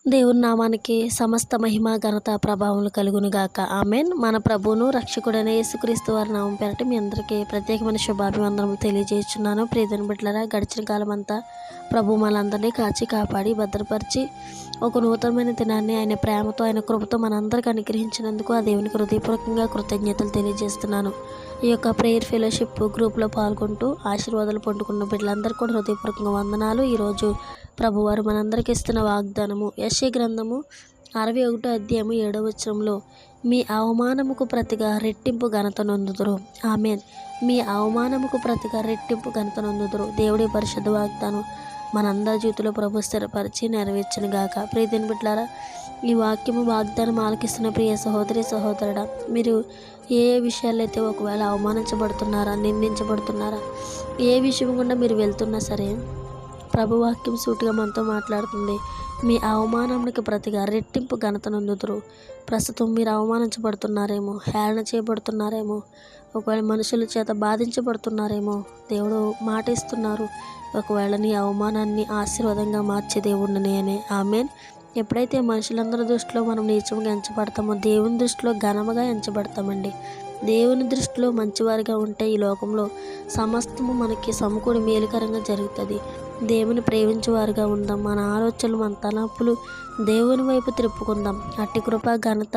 దేవుని నామానికి సమస్త మహిమ ఘనత ప్రభావములు కలుగునుగాక. ఆమెన్. మన ప్రభువును రక్షకుడైన యేసుక్రీస్తు వారి నామం పేరట మీ అందరికీ ప్రత్యేకమైన శుభాభివందనములు తెలియజేస్తున్నాను. ప్రియమైన బిడ్డలారా, గడిచిన కాలం అంతా ప్రభు మనందరినీ కాచి కాపాడి భద్రపరిచి ఒక నూతనమైన దినాన్ని ఆయన ప్రేమతో ఆయన కృపతో మనందరికీ అనుగ్రహించినందుకు ఆ దేవునికి హృదయపూర్వకంగా కృతజ్ఞతలు తెలియజేస్తున్నాను. ఈ యొక్క ప్రేయర్ ఫెలోషిప్ గ్రూప్లో పాల్గొంటూ ఆశీర్వాదాలు పొందుకున్న బిడ్డలందరికీ కూడా హృదయపూర్వకంగా వందనాలు. ఈరోజు ప్రభువారు మనందరికీ ఇస్తున్న వాగ్దానము యెషయా గ్రంథము 61వ అధ్యాయము 7వ వచనంలో, మీ అవమానముకు ప్రతిగా రెట్టింపు ఘనత నొందుదురు. ఆమెన్. మీ అవమానముకు ప్రతిగా రెట్టింపు ఘనత నొందుదురు. దేవుడి పరిశుద్ధ వాగ్దానం మనందరి జీవితంలో ప్రభు స్థిరపరిచి నెరవేర్చును గాక. ప్రియమైన బిడ్డలారా, ఈ వాక్యము వాగ్దానం ఆలకిస్తున్న ప్రియ సహోదరి సహోదరుడా, మీరు ఏ విషయాల్లో అయితే ఒకవేళ అవమానించబడుతున్నారా, నిందించబడుతున్నారా, ఏ విషయం గుండా మీరు వెళ్తున్నా సరే ప్రభు వాక్యం సూటిగా మనతో మాట్లాడుతుంది. మీ అవమానానికి ప్రతిగా రెట్టింపు ఘనత నొందుదురు. ప్రస్తుతం మీరు అవమానించబడుతున్నారేమో, హేళన చేయబడుతున్నారేమో, ఒకవేళ మనుషుల చేత బాధించబడుతున్నారేమో, దేవుడు మాట ఇస్తున్నారు, ఒకవేళ నీ అవమానాన్ని ఆశీర్వాదంగా మార్చే దేవుడిని నేనే. ఆమెన్. ఎప్పుడైతే మనుషులందరి దృష్టిలో మనం నీచంగా ఎంచబడతామో, దేవుని దృష్టిలో ఘనముగా ఎంచబడతామండి. దేవుని దృష్టిలో మంచివారిగా ఉంటే ఈ లోకంలో సమస్తము మనకి సమకూడి మేలుకరంగా జరుగుతుంది. దేవుని ప్రేమించేవారుగా ఉందాం. మన ఆలోచనలు, మన తలంపులు దేవుని వైపు త్రిప్పుకుందాం. అట్టి కృప ఘనత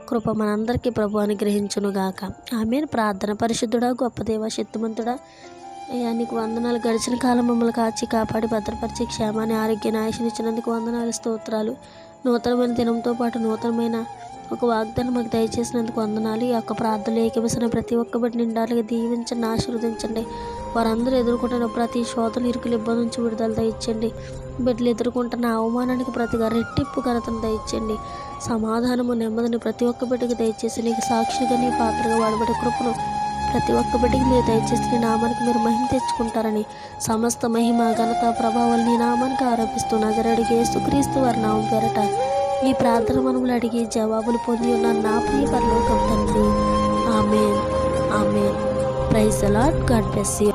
కృప మనందరికీ ప్రభు అనుగ్రహించునుగాక. ఆమెన్. ప్రార్థన. పరిశుద్ధుడా, గొప్ప దేవ, శక్తిమంతుడా, అయ్యా నీకు వందనాలు. గడిచిన కాలం మమ్మల్ని కాచి కాపాడి భద్రపరిచి క్షేమాన్ని ఆరోగ్యాన్ని ఆయుష్నిచ్చినందుకు వందనాలు, స్తోత్రాలు. నూతనమైన దినంతో పాటు నూతనమైన ఒక వాగ్దానం మాకు దయచేసినందుకు వందనాలు. ఈ యొక్క ప్రార్థనలు ఏకమిసిన ప్రతి ఒక్క బిడ్డ నిండాలుగా దీవించండి, ఆశీర్వదించండి. వారందరూ ఎదుర్కొంటున్న ప్రతి శోధన, ఇరుకులు, ఇబ్బంది నుంచి విడుదల దయచేయండి. బిడ్డలు ఎదుర్కొంటున్న అవమానానికి ప్రతిగా రెట్టింపు ఘనతను దయచేయండి. సమాధానము, నెమ్మదిని ప్రతి ఒక్క బిడ్డకి దయచేసి నీకు సాక్షిగా, నీ పాత్రగా వాడబడే కృపను ప్రతి ఒక్క బిడ్డకి మీరు దయచేసి నీ నామానికి మీరు మహిమ తెచ్చుకుంటారని, సమస్త మహిమ ఘనత ప్రభావాలు నీ నామానికి ఆరోపిస్తూ నజరేయుడైన యేసుక్రీస్తు వారి నామం పేరట ఈ ప్రార్థన మనములు అడిగి జవాబులు పొంది ఉన్న నా ప్రియ పరలోకపు తండ్రి. Amen. Amen. Praise the Lord. God bless you.